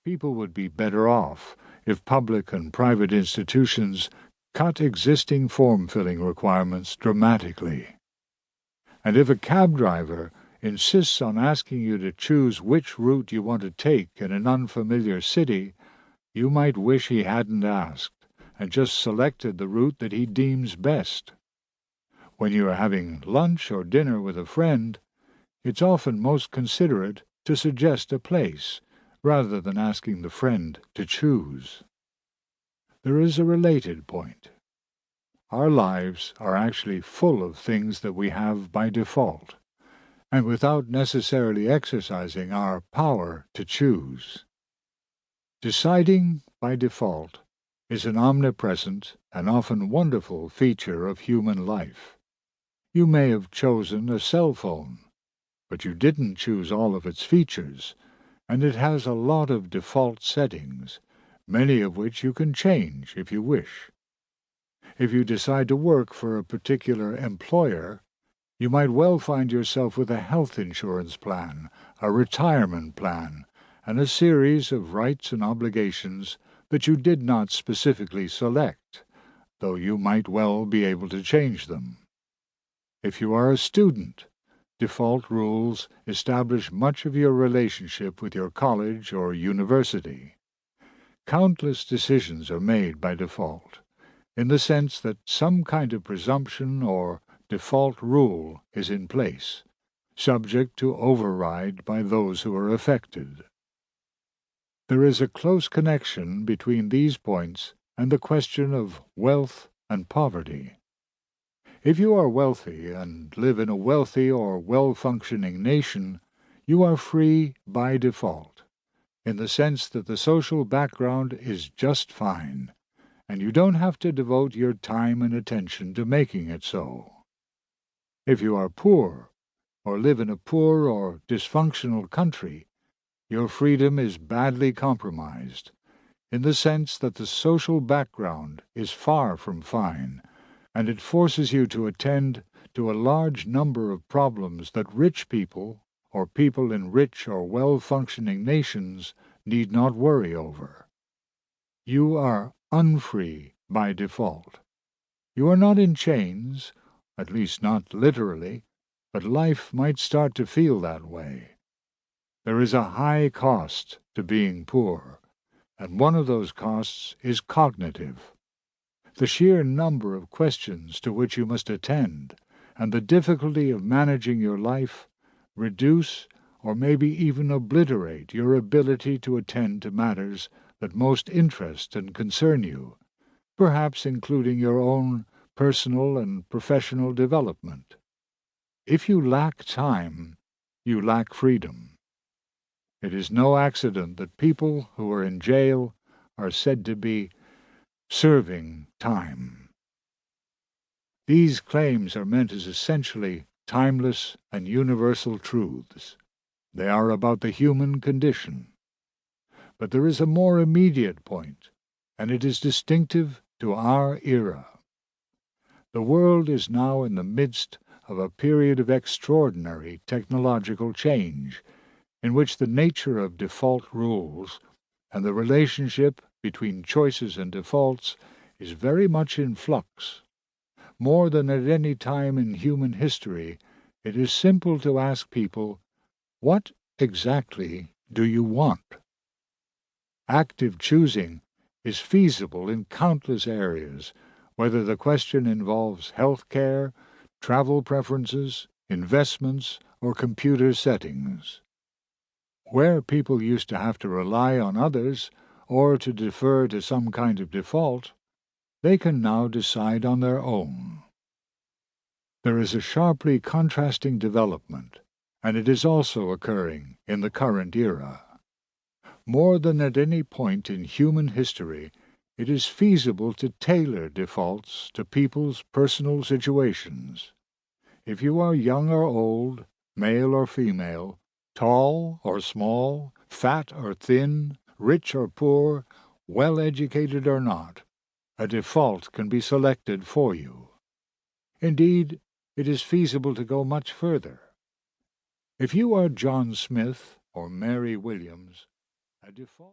People would be better off if public and private institutions cut existing form-filling requirements dramatically. And if a cab driver insists on asking you to choose which route you want to take in an unfamiliar city, you might wish he hadn't asked and just selected the route that he deems best. When you are having lunch or dinner with a friend, it's often most considerate to suggest a place rather than asking the friend to choose. There is a related point. Our lives are actually full of things that we have by default, and without necessarily exercising our power to choose. Deciding by default is an omnipresent and often wonderful feature of human life. You may have chosen a cell phone, but you didn't choose all of its features, and it has a lot of default settings, many of which you can change if you wish. If you decide to work for a particular employer, you might well find yourself with a health insurance plan, a retirement plan, and a series of rights and obligations that you did not specifically select, though you might well be able to change them. If you are a student, default rules establish much of your relationship with your college or university. Countless decisions are made by default, in the sense that some kind of presumption or default rule is in place, subject to override by those who are affected. There is a close connection between these points and the question of wealth and poverty. If you are wealthy and live in a wealthy or well-functioning nation, you are free by default, in the sense that the social background is just fine, and you don't have to devote your time and attention to making it so. If you are poor, or live in a poor or dysfunctional country, your freedom is badly compromised, in the sense that the social background is far from fine, and it forces you to attend to a large number of problems that rich people, or people in rich or well-functioning nations, need not worry over. You are unfree by default. You are not in chains, at least not literally, but life might start to feel that way. There is a high cost to being poor, and one of those costs is cognitive. The sheer number of questions to which you must attend, and the difficulty of managing your life, reduce or maybe even obliterate your ability to attend to matters that most interest and concern you, perhaps including your own personal and professional development. If you lack time, you lack freedom. It is no accident that people who are in jail are said to be serving time. These claims are meant as essentially timeless and universal truths. They are about the human condition. But there is a more immediate point, and it is distinctive to our era. The world is now in the midst of a period of extraordinary technological change, in which the nature of default rules and the relationship between choices and defaults is very much in flux. More than at any time in human history, it is simple to ask people, what exactly do you want? Active choosing is feasible in countless areas, whether the question involves health care, travel preferences, investments, or computer settings. Where people used to have to rely on others or to defer to some kind of default, they can now decide on their own. There is a sharply contrasting development, and it is also occurring in the current era. More than at any point in human history, it is feasible to tailor defaults to people's personal situations. If you are young or old, male or female, tall or small, fat or thin, rich or poor, well-educated or not, a default can be selected for you. Indeed, it is feasible to go much further. If you are John Smith or Mary Williams, a default